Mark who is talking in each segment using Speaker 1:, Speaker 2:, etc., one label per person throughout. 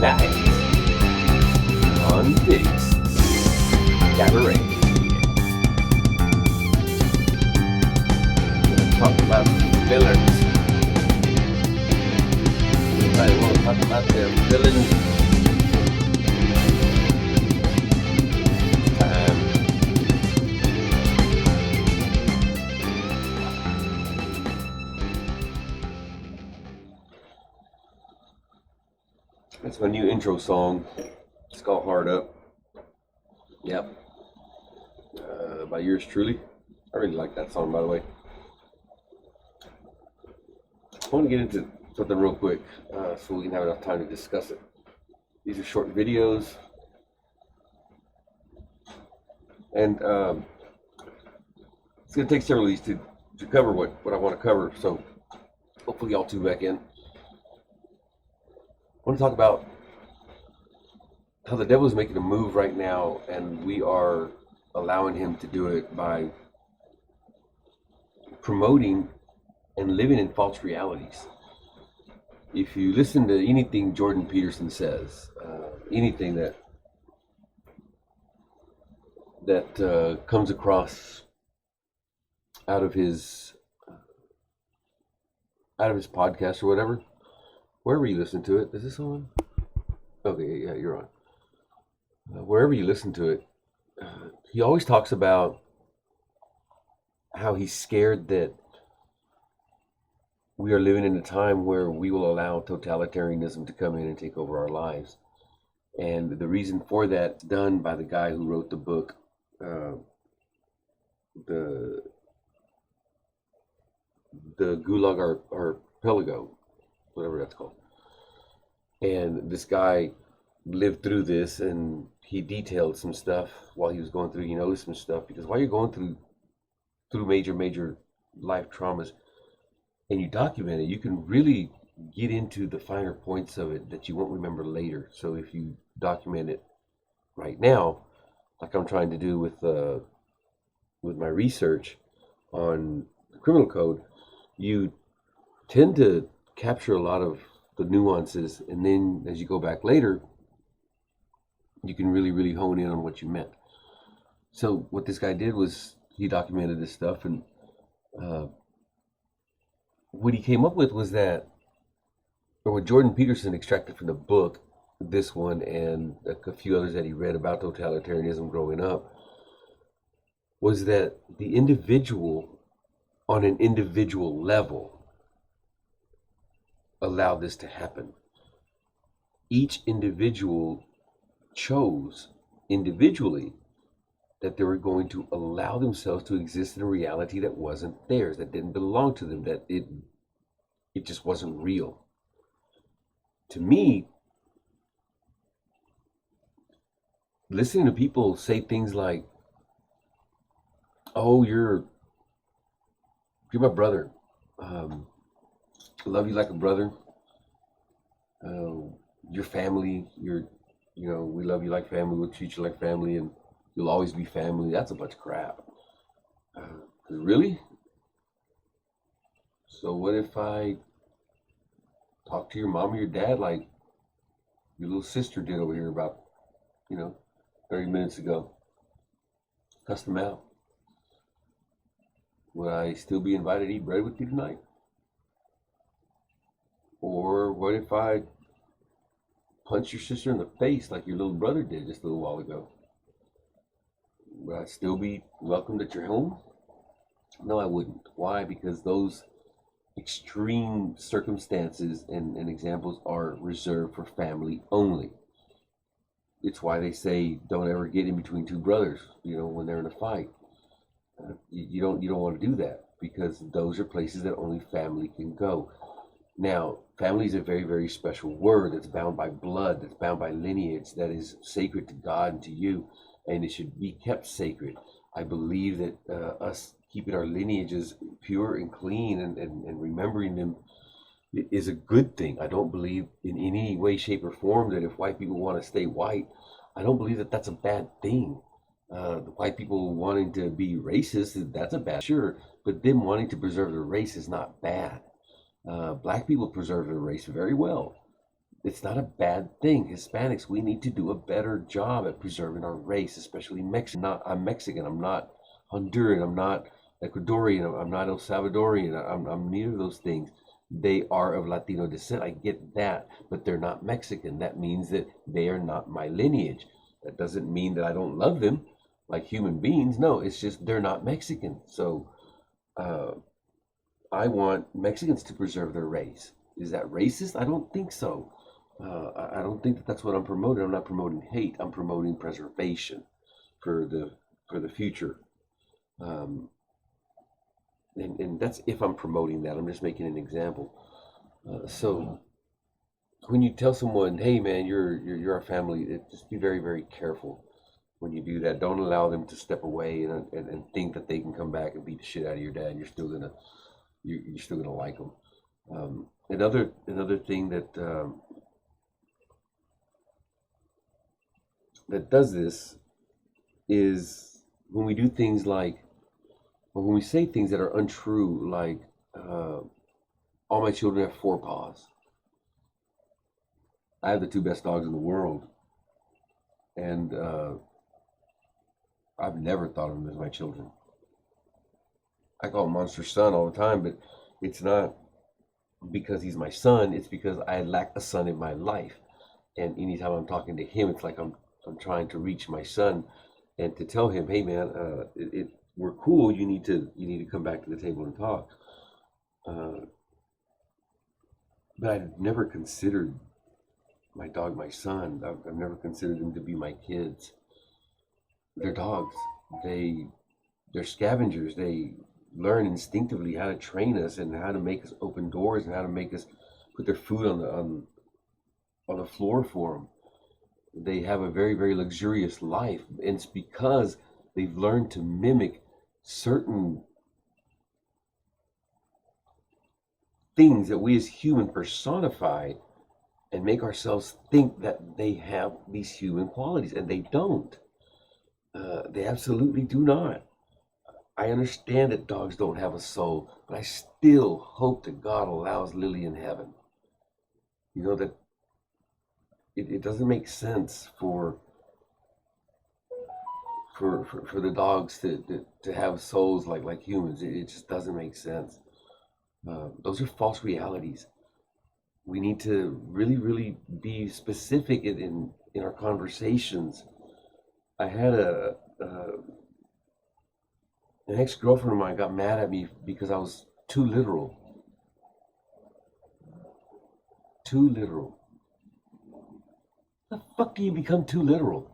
Speaker 1: tonight on this Cabaret. We're going to talk about villains. Anybody want to talk about their villains? Time. That's my new intro song. It's called Hard Up. Yep. By yours truly. I really like that song, by the way. I want to get into something real quick so we can have enough time to discuss it. These are short videos. And it's going to take several of these to cover what I want to cover. So hopefully y'all tune back in. I want to talk about how the devil is making a move right now, and we are allowing him to do it by promoting and living in false realities. If you listen to anything Jordan Peterson says, anything that comes across out of his podcast or whatever, wherever you listen to it, is this on? Okay, yeah, you're on. Wherever you listen to it, he always talks about how he's scared that we are living in a time where we will allow totalitarianism to come in and take over our lives. And the reason for that is done by the guy who wrote the book, the Gulag Archipelago, whatever that's called. And this guy lived through this, and he detailed some stuff while he was going through. He noticed some stuff, because while you're going through major life traumas and you document it, you can really get into the finer points of it that you won't remember later. So if you document it right now, like I'm trying to do with my research on the criminal code, you tend to capture a lot of the nuances, and then as you go back later, you can really hone in on what you meant. So what this guy did was he documented this stuff, and what he came up with was that, or what Jordan Peterson extracted from the book, this one and a few others that he read about totalitarianism growing up, was that the individual on an individual level allowed this to happen. Each individual chose individually that they were going to allow themselves to exist in a reality that wasn't theirs, that didn't belong to them, that it just wasn't real. To me, listening to people say things like, "Oh, you're my brother. I love you like a brother. Your family, we love you like family. We'll treat you like family, and you'll always be family." That's a bunch of crap. Really? So what if I talk to your mom or your dad like your little sister did over here about, 30 minutes ago? Cuss them out. Would I still be invited to eat bread with you tonight? Or what if I punch your sister in the face like your little brother did just a little while ago? Would I still be welcomed at your home? No, I wouldn't. Why? Because those extreme circumstances and examples are reserved for family only. It's why they say don't ever get in between two brothers, when they're in a fight. You don't want to do that, because those are places that only family can go. Now, family is a very, very special word that's bound by blood, that's bound by lineage, that is sacred to God and to you, and it should be kept sacred. I believe that us keeping our lineages pure and clean and remembering them is a good thing. I don't believe in any way, shape, or form that if white people want to stay white, I don't believe that that's a bad thing. The white people wanting to be racist, that's a bad, sure, but them wanting to preserve their race is not bad. Black people preserve their race very well. it's not a bad thing. Hispanics, we need to do a better job at preserving our race, especially Mexican. I'm Mexican. I'm not Honduran. I'm not Ecuadorian. I'm not El Salvadorian. I'm neither of those things. They are of Latino descent. I get that, but they're not Mexican. That means that they are not my lineage. That doesn't mean that I don't love them like human beings. No, it's just they're not Mexican. So I want Mexicans to preserve their race. Is that racist? I don't think so. I don't think that that's what I'm promoting. I'm not promoting hate. I'm promoting preservation for the future. And that's if I'm promoting that. I'm just making an example. So when you tell someone, "Hey, man, you're our family," just be very, very careful when you do that. Don't allow them to step away and think that they can come back and beat the shit out of your dad. And you're still gonna like them. Another thing that that does this is when we do things like, or when we say things that are untrue, like all my children have 4 paws. I have the 2 best dogs in the world, and I've never thought of them as my children. I call him Monster Son all the time, but it's not because he's my son. It's because I lack a son in my life, and anytime I'm talking to him, it's like I'm trying to reach my son and to tell him, "Hey, man, we're cool. You need to come back to the table and talk." But I've never considered my dog my son. I've never considered them to be my kids. They're dogs. They're scavengers. They learn instinctively how to train us and how to make us open doors and how to make us put their food on the floor for them. They have a very, very luxurious life, and it's because they've learned to mimic certain things that we as human personify and make ourselves think that they have these human qualities, and they don't. They absolutely do not. I understand that dogs don't have a soul, but I still hope that God allows Lily in heaven. You know, that it doesn't make sense for the dogs to have souls like humans. It just doesn't make sense. Those are false realities. We need to really, really be specific in our conversations. I had an ex-girlfriend of mine got mad at me because I was too literal. Too literal. The fuck do you become too literal?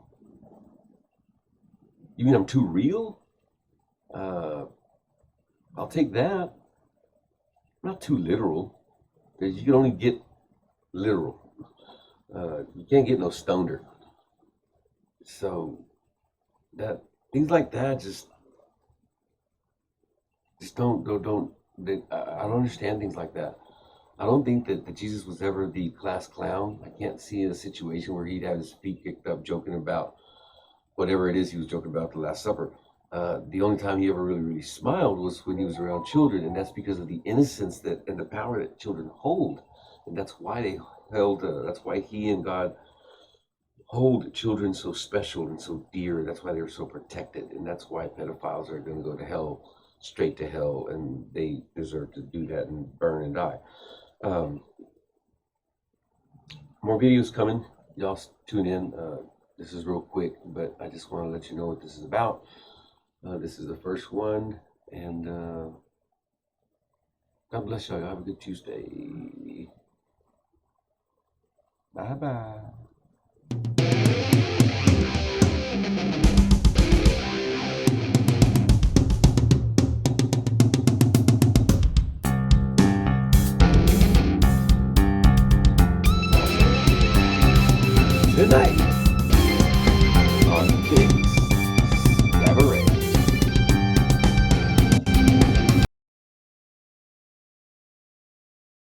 Speaker 1: You mean I'm too real? I'll take that. I'm not too literal, because you can only get literal. You can't get no stoner. So that things like that just don't. I don't understand things like that. I don't think that Jesus was ever the class clown. I can't see a situation where he'd have his feet kicked up joking about whatever it is he was joking about the Last Supper. The only time he ever really, really smiled was when he was around children, and that's because of the innocence and the power that children hold. And that's why that's why he and God hold children so special and so dear. That's why they're so protected, and that's why pedophiles are going to go to hell, straight to hell, and they deserve to do that and burn and die. More videos coming. Y'all tune in. This is real quick, but I just want to let you know what this is about. This is the first one, and God bless y'all. Have a good Tuesday. Bye-bye. Good night.